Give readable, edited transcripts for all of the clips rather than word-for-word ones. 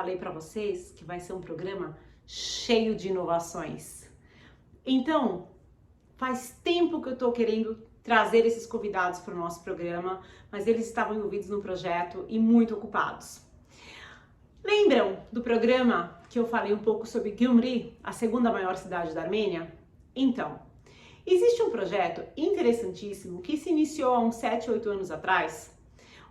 falei para vocês que vai ser um programa cheio de inovações. Então, faz tempo que eu estou querendo trazer esses convidados para o nosso programa, mas eles estavam envolvidos no projeto e muito ocupados. Lembram do programa que eu falei um pouco sobre Gyumri, a segunda maior cidade da Armênia? Então, existe um projeto interessantíssimo que se iniciou há uns 7, 8 anos atrás,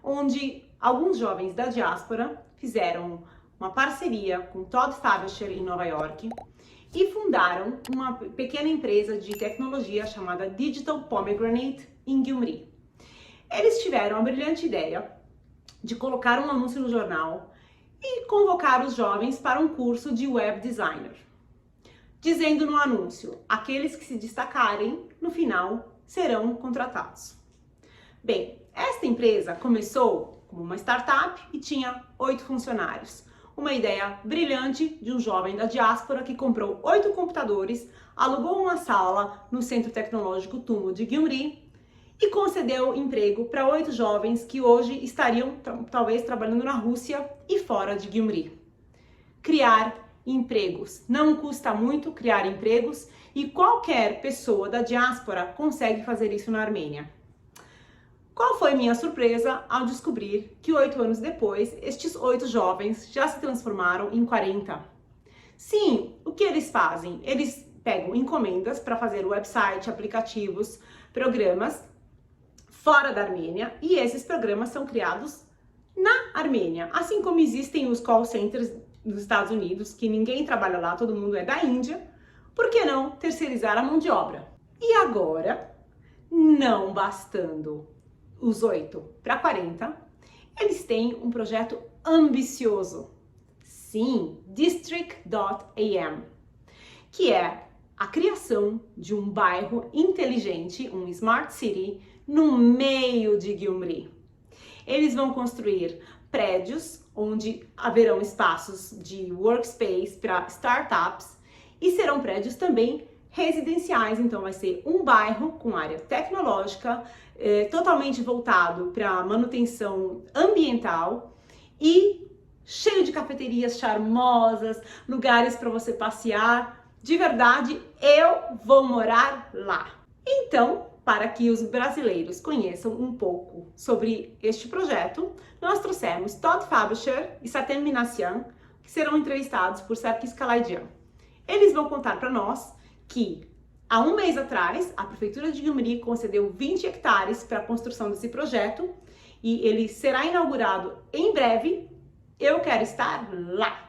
onde alguns jovens da diáspora fizeram uma parceria com Todd Fabacher em Nova York e fundaram uma pequena empresa de tecnologia chamada Digital Pomegranate em Gyumri. Eles tiveram a brilhante ideia de colocar um anúncio no jornal e convocar os jovens para um curso de web designer, dizendo no anúncio: aqueles que se destacarem no final serão contratados. Bem, esta empresa começou como uma startup e tinha 8 funcionários. Uma ideia brilhante de um jovem da diáspora que comprou 8 computadores, alugou uma sala no Centro Tecnológico Tumo de Gyumri e concedeu emprego para 8 jovens que hoje estariam talvez trabalhando na Rússia e fora de Gyumri. Criar empregos. Não custa muito criar empregos e qualquer pessoa da diáspora consegue fazer isso na Armênia. Qual foi minha surpresa ao descobrir que 8 anos depois, estes 8 jovens já se transformaram em 40? Sim, o que eles fazem? Eles pegam encomendas para fazer website, aplicativos, programas fora da Armênia e esses programas são criados na Armênia. Assim como existem os call centers nos Estados Unidos, que ninguém trabalha lá, todo mundo é da Índia, por que não terceirizar a mão de obra? E agora, não bastando os 8 para 40, eles têm um projeto ambicioso. Sim, District.am, que é a criação de um bairro inteligente, um Smart City, no meio de Gyumri. Eles vão construir prédios onde haverão espaços de workspace para startups e serão prédios também residenciais, então vai ser um bairro com área tecnológica, totalmente voltado para manutenção ambiental e cheio de cafeterias charmosas, lugares para você passear. De verdade, eu vou morar lá. Então, para que os brasileiros conheçam um pouco sobre este projeto, nós trouxemos Todd Fabacher e Saten Minasyan, que serão entrevistados por Sարգis Քալայջյանի. Eles vão contar para nós que há um mês atrás, a Prefeitura de Gyumri concedeu 20 hectares para a construção desse projeto e ele será inaugurado em breve. Eu quero estar lá!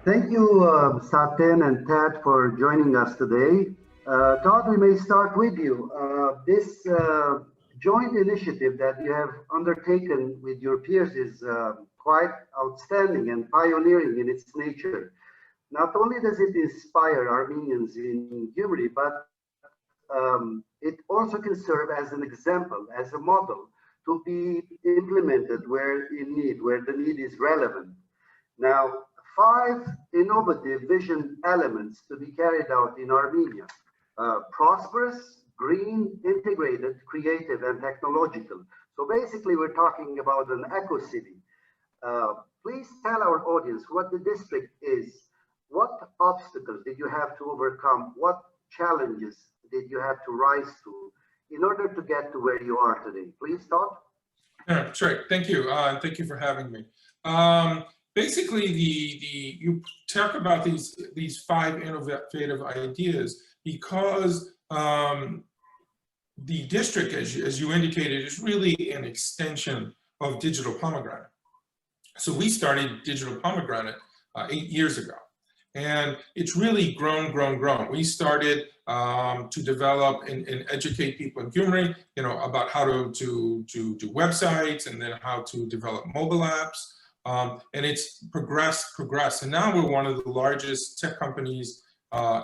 Thank you, Saten and Ted, for joining us today. Todd, we may start with you. This joint initiative that you have undertaken with your peers is quite outstanding and pioneering in its nature. Not only does it inspire Armenians in Gyumri, but it also can serve as an example, as a model to be implemented where the need is relevant. Now, 5 innovative vision elements to be carried out in Armenia: prosperous, green, integrated, creative, and technological. So basically, we're talking about an eco-city. Please tell our audience what the district is. What obstacles did you have to overcome? What challenges did you have to rise to in order to get to where you are today? Please, Todd. Yeah, sure. Thank you. Thank you for having me. Basically, you talk about these 5 innovative ideas because the district, as you indicated, is really an extension of Digital Pomegranate. So we started Digital Pomegranate 8 years ago, and it's really grown. We started to develop and educate people in Gyumri, about how to do websites and then how to develop mobile apps. And it's progressed. And now we're one of the largest tech companies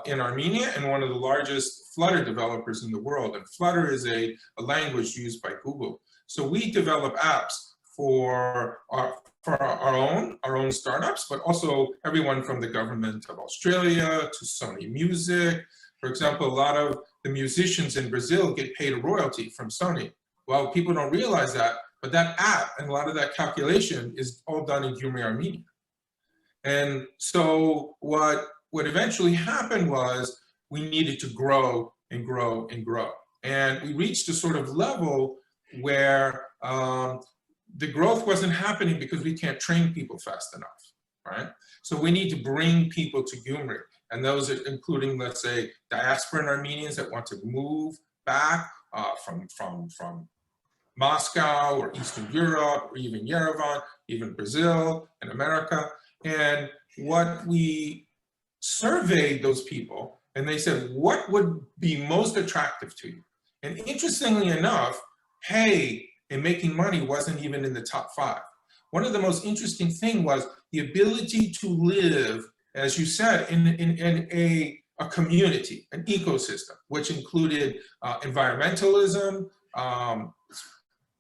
in Armenia and one of the largest Flutter developers in the world. And Flutter is a language used by Google. So we develop apps for our own startups, but also everyone from the government of Australia to Sony Music. For example, a lot of the musicians in Brazil get paid a royalty from Sony. Well, people don't realize that, but that app and a lot of that calculation is all done in Gyumri, Armenia. And so what eventually happened was we needed to grow and grow and grow. And we reached a sort of level where the growth wasn't happening because we can't train people fast enough, right? So we need to bring people to Gyumri. And those are including, let's say, diasporan Armenians that want to move back from Moscow or Eastern Europe, or even Yerevan, even Brazil and America. And what we surveyed those people, and they said, what would be most attractive to you? And interestingly enough, pay and making money wasn't even in the top 5. One of the most interesting thing was the ability to live, as you said, in a community, an ecosystem, which included environmentalism,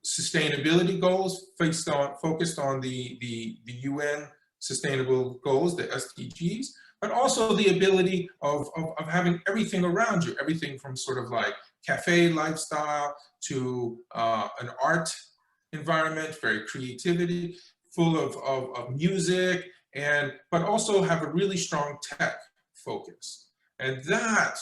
sustainability goals focused on the UN sustainable goals, the SDGs, but also the ability of having everything around you, everything from sort of like cafe lifestyle to an art environment, very creativity, full of music, but also have a really strong tech focus. And that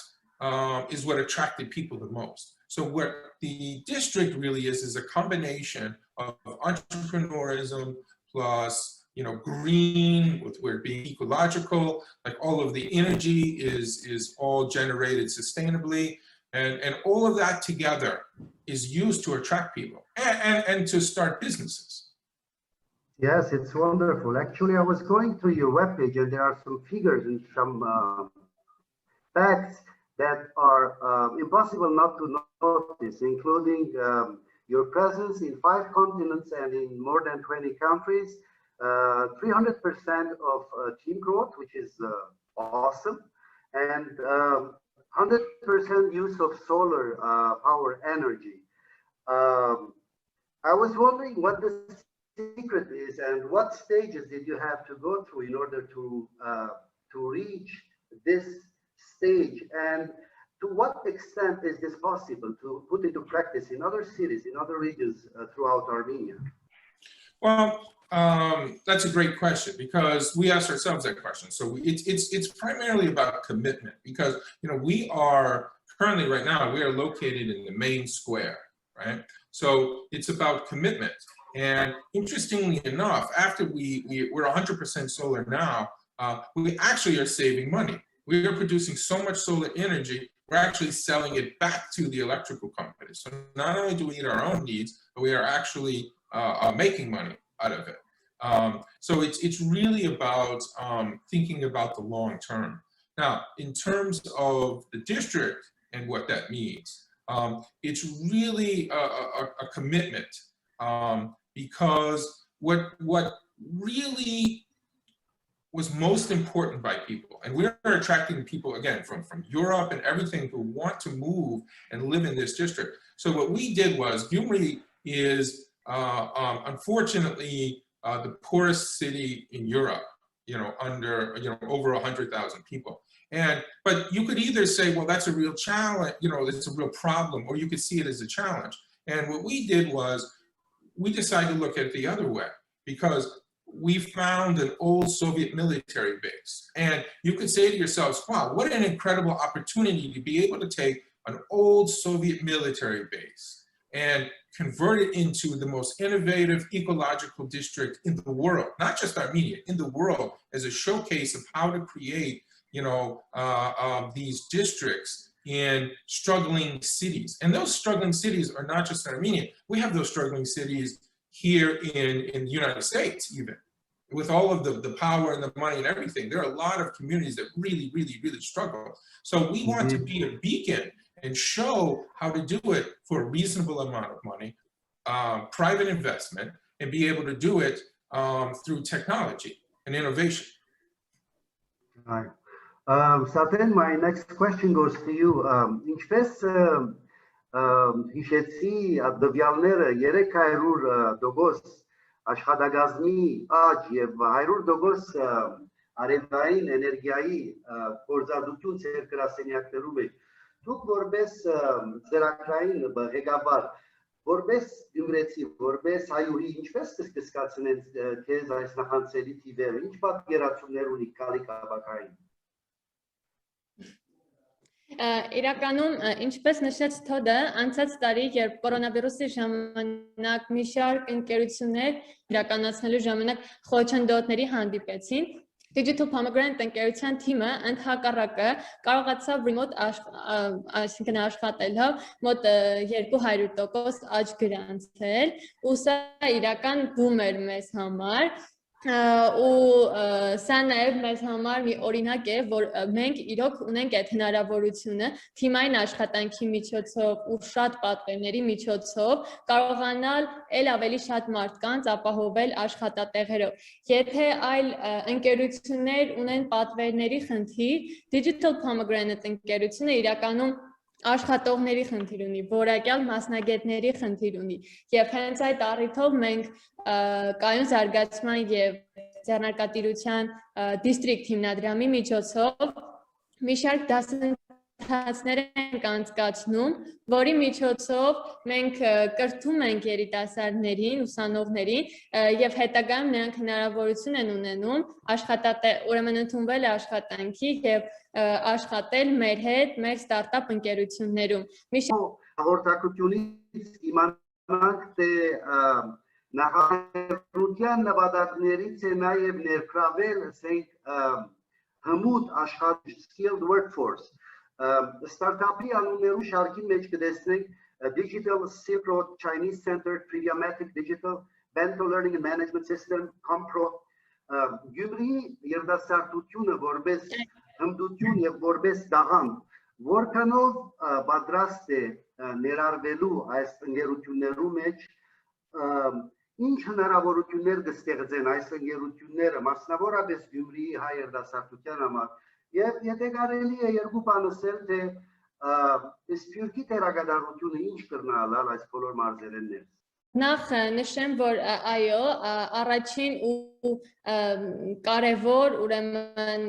is what attracted people the most. So what the district really is a combination of entrepreneurism plus, green, with where being ecological, like all of the energy is all generated sustainably. And all of that together is used to attract people and to start businesses. Yes, it's wonderful. Actually, I was going through your webpage and there are some figures and some facts that are impossible not to notice, including your presence in 5 continents and in more than 20 countries, 300% of team growth, which is awesome, and 100% use of solar power energy. I was wondering what the secret is and what stages did you have to go through in order to reach this stage, and to what extent is this possible to put into practice in other cities, in other regions throughout Armenia? Well, that's a great question, because we asked ourselves that question. So it's primarily about commitment, because we are currently right now we are located in the main square, right? So it's about commitment. And interestingly enough, after we're 100% solar now, we actually are saving money. We are producing so much solar energy, we're actually selling it back to the electrical companies. So not only do we meet our own needs, but we are actually making money out of it. So it's really about thinking about the long term. Now, in terms of the district and what that means, it's really a commitment, because what really was most important by people, and we're attracting people again from Europe and everything who want to move and live in this district. So what we did was, Gyumri is unfortunately the poorest city in Europe, under over 100,000 people. But you could either say, well, that's a real challenge, it's a real problem, or you could see it as a challenge. And what we did was, we decided to look at it the other way, because we found an old Soviet military base. And you could say to yourselves, wow, what an incredible opportunity to be able to take an old Soviet military base and convert it into the most innovative ecological district in the world, not just Armenia, in the world, as a showcase of how to create, these districts in struggling cities. And those struggling cities are not just in Armenia. We have those struggling cities here in the United States, even with all of the power and the money and everything. There are a lot of communities that really, really, really struggle. So we want to be a beacon and show how to do it for a reasonable amount of money, private investment, and be able to do it through technology and innovation. Right. Saten, my next question goes to you. Ինչպես հիշեցի դվյալները 300% աշխատակազմի աճ եւ 100% արևային էներգիայի գործադություն ձեր գրասենյակներում է։ Դուք որպես ծրագրային ղեկավար, որպես գյումրեցի, որպես հայուհի, ինչպես կզգացնեն քեզ այս նախանցելի թիվերը, ինչ պատկերացումներ ունի գալիք ապագային։ Իրականում, ինչպես նշեց Թոդը, անցած տարի, երբ կորոնավիրուսի ժամանակ մի շարք ընկերություններ իրականացնելու ժամանակ խոչընդոտների հանդիպեցին, Digital Pomegranate ընկերության թիմը ընդհակառակը կարողացավ remote այսինքն աշխատելով մոտ 200% աճ գրանցել, ու սա իրական բում էր մեզ համար, ու սա նաև մեզ համար մի օրինակ է, որ մենք իրոք ունենք այդ հնարավորությունը թիմային աշխատանքի միջոցով ու շատ պատվերների միջոցով կարողանալ ել ավելի շատ մարդկանց ապահովել աշխատատեղերով։ Եթե այլ ընկերություններ ունեն պատվերների խնդիր, Digital Pomegranate ընկերությունը իրականում աշխատողների խնդիր ունի, որակյալ մասնագետների խնդիր ունի, եւ հենց այդ առիթով մենք կայուն զարգացման եւ ձեռնարկատիրության դիստրիկտ հիմնադրամի միջոցով մի շարք դասընթացներ ենք անցկացնում, որի միջոցով մենք կրթում ենք երիտասարդներին, ուսանողներին եւ հետագայում նրանք հնարավորություն են ունենում ուրեմն ընդունվել աշխատանքի եւ աշխատել մեր հետ, մեր ստարտափ ընկերություններում։ Հաղորդակցությունից իմանանք, թե նախարարության նպատակներից է նաև ներգրավել, ասենք, հմուտ աշխատող skilled workforce։ Ստարտափի անուններու շարքի մեջ կտեսնենք Digital Silk Road Chinese Center, Privamatic Digital, Bento Learning and Management System, Compro, Gyumri երդասարտությունը որպես հմտություն եւ որպես դաղանդ, որքանով պատրաստ է ներառվելու այս ընկերություններու մեջ, ինչ հնարավորություններ կստեղծեն այս ընկերությունները, մասնավորապես Gyumri-ի հայ երդասարտության համար, եւ եթե կարելի է երկու բան ասել, թե սփյուռքի տերակատարությունը ինչ կրնալալ այս բոլոր մարզերեններ։ Նախ նշեմ, որ այո, առաջին ու կարևոր ուրեմն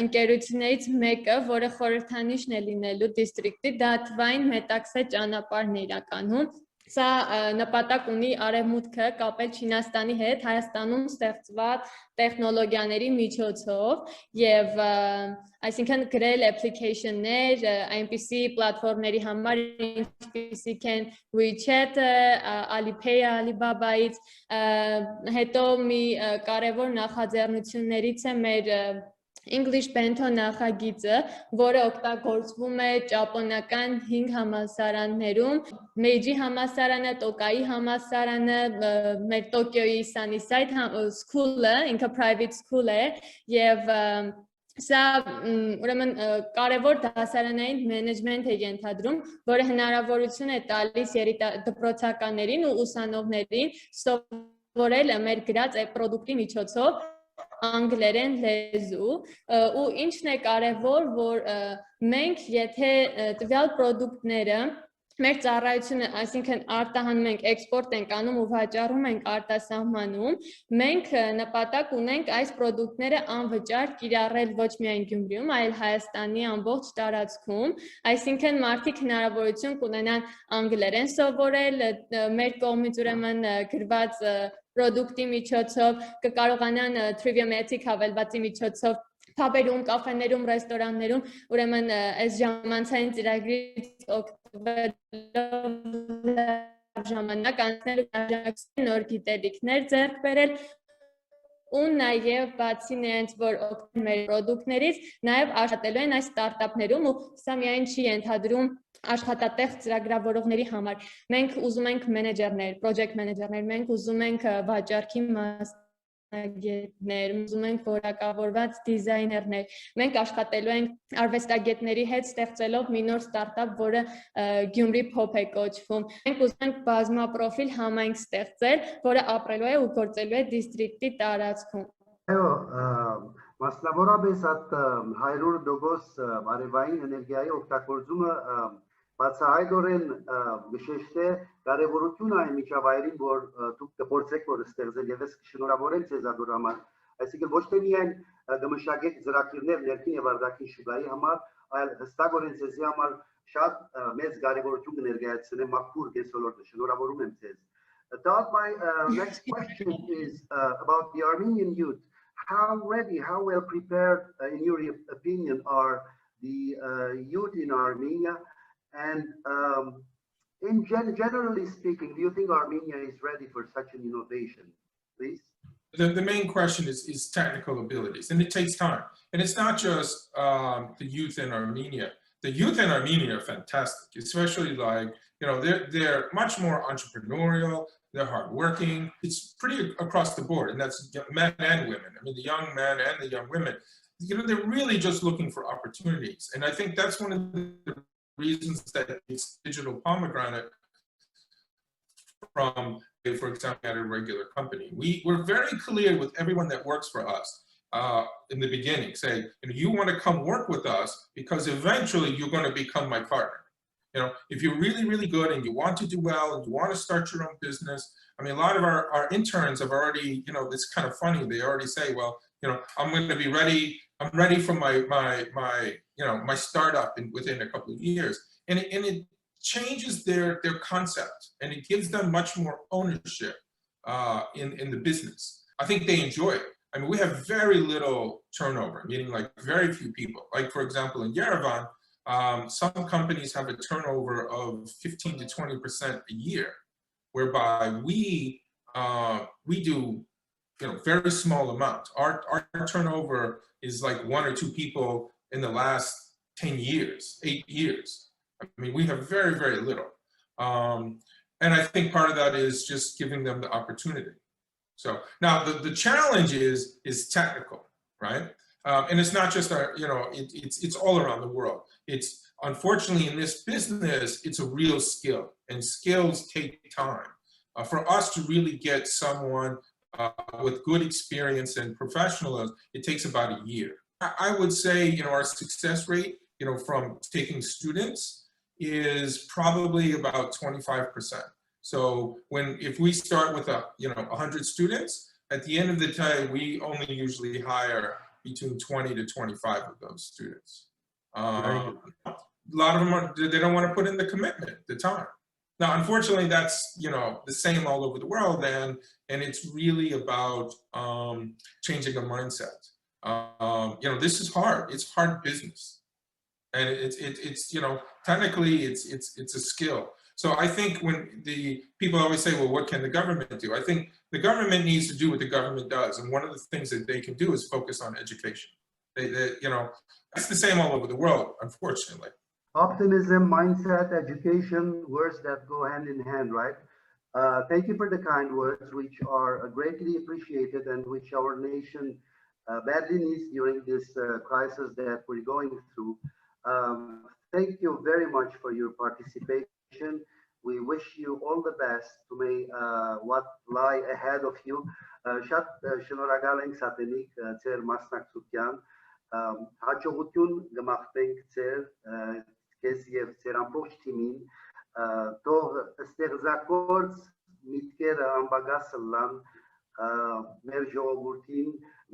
ընկերություններից մեկը, որը խորհրդանիշն է լինելու դիստրիկտի, դա թվային մետաքսե ճանապարհն է իրականում։ Սա նպատակ ունի արևմուտքը կապել Չինաստանի հետ Հայաստանում ստեղծված տեխնոլոգիաների միջոցով եւ այսինքն գրել application-ներ այնպիսի պլատֆորմների համար, ինչպիսիք են WeChat-ը, Alipay-ը, Alibaba-ից, հետո մի կարևոր նախաձեռնություններից է մեր English Bento նախագիծը, որը օգտագործվում է ճապոնական 5 համալսարաններում, Մեիջի համալսարանը, Տոկայի համալսարանը, մեր Տոկիոյի Sunnyside school-ը, ինքը private school է, եւ սա ուրեմն կարևոր դասարանային մենեջմենտ է ենթադրում, որը հնարավորություն է տալիս դպրոցականներին ու ուսանողներին սովորել մեր գրած այդ պրոդուկտի միջոցով անգլերեն լեզու, ու ինչն է կարևոր, որ մենք եթե տվյալ պրոդուկտները մեր ծառայությունը, այսինքն արտահանում ենք, էքսպորտ ենք անում ու վաճառում ենք արտասահմանում, մենք նպատակ ունենք այս պրոդուկտները անվճար կիրառել ոչ միայն Գյումրիում, այլ Հայաստանի ամբողջ տարածքում, այսինքն մարդիկ հնարավորություն կունենան անգլերեն սովորել, մեր կողմից ուրեմն գրված պրոդուկտի միջոցով, կկարողանան Privamatic հավելվածի միջոցով փաբերում, կաֆեներում, ռեստորաններում, ուրեմն այս ժամանցային ծրագրից օգտվելով ժամանակ անցնել ու նոր գիտելիքներ ձեռք բերել, ու նաև բացի նրանց, որ օգտվում մեր պրոդուկտներից, նաև աշխատելու են այս ստարտափներում, ու սա միայն չի ենթադրում աշխատատեղ ծրագրավորողների համար։ Մենք ուզում ենք մենեջերներ, project մենեջերներ, մենք ուզում ենք վաճառքի մասնագետներ, ուզում ենք որակավորված դիզայներներ։ Մենք աշխատելու ենք արվեստագետների հետ ստեղծելով մի նոր ստարտափ, որը Gyumri Pop է կոչվում։ Մենք ուզում ենք բազմապրոֆիլ համայնք ստեղծել, որը ապրելու է ու գործելու է դիստրիկտի տարածքում։ Այո, Մասնավորապես այդ 100% արևային էներգիայի օգտագործումը բացահայտորեն գշեշտե կարևորություն այն միջավայրին, որ դուք կփորձեք որ ստեղծել եւ ես կշնորհավորեմ ձեզ այդ համար, այսինքն ոչ թե միայն գմշակեք ծրագիրներ ներքին եւ արտաքին շուկայի համար, այլ հստակորեն ձեզի համար շատ մեծ կարևորություն կներկայացնեմ մաքուր կեսոլորտը, շնորհավորում եմ ձեզ. Todd, my next question is about the Armenian youth. How ready, how well prepared, in your opinion, are the youth in Armenia? And generally speaking, do you think Armenia is ready for such an innovation? Please. The main question is technical abilities, and it takes time. And it's not just the youth in Armenia. The youth in Armenia are fantastic, especially like, you know, they're much more entrepreneurial, they're hardworking. It's pretty across the board, and that's men and women. I mean, the young men and the young women, you know, they're really just looking for opportunities. And I think that's one of the reasons that it's digital pomegranate from, for example, at a regular company. We're very clear with everyone that works for us in the beginning, say, you want to come work with us because eventually you're going to become my partner. You know, if you're really, really good and you want to do well and you want to start your own business, I mean, a lot of our interns have already, you know, it's kind of funny. They already say, well, you know, I'm going to be ready. I'm ready for my you know, my startup within a couple of years. And it changes their concept, and it gives them much more ownership in the business. I think they enjoy it. I mean, we have very little turnover, meaning like very few people. Like, for example, in Yerevan, some companies have a turnover of 15 to 20% a year, whereby we do, you know, very small amount. Our turnover is like 1 or 2 people in the last 10 years, 8 years. I mean, we have very, very little. And I think part of that is just giving them the opportunity. So now the challenge is technical, right? And it's not just you know, it's all around the world. It's unfortunately in this business, it's a real skill, and skills take time. For us to really get someone with good experience and professionalism, it takes about a year. I would say, you know, our success rate, you know, from taking students is probably about 25%. So if we start with 100 students, at the end of the day, we only usually hire between 20 to 25 of those students. A lot of them they don't want to put in the commitment, the time. Now, unfortunately, that's, you know, the same all over the world, and it's really about changing a mindset. You know, this is hard. It's hard business, and it's you know, technically it's a skill. So I think when the people always say, well, what can the government do? I think the government needs to do what the government does. And one of the things that they can do is focus on education. They you know, it's the same all over the world, unfortunately. Optimism, mindset, education, words that go hand in hand, right? Thank you for the kind words, which are greatly appreciated and which our nation badly needs during this crisis that we're going through. Thank you very much for your participation. We wish you all the best to may what lie ahead of you. Շատ շնորհակալ ենք Սատենիկ ձեր մասնակցության, հաջողություն գմախտենք ձեր քեզ եւ ձեր ամբողջ թիմին, թող ստեղծագործ միտքերը անբագաս լան մեր ժողովրդին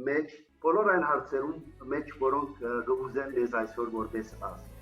մեջ բոլոր այն հարցերում մեջ, որոնք գուզեն մեզ այսօր որպես ազգ։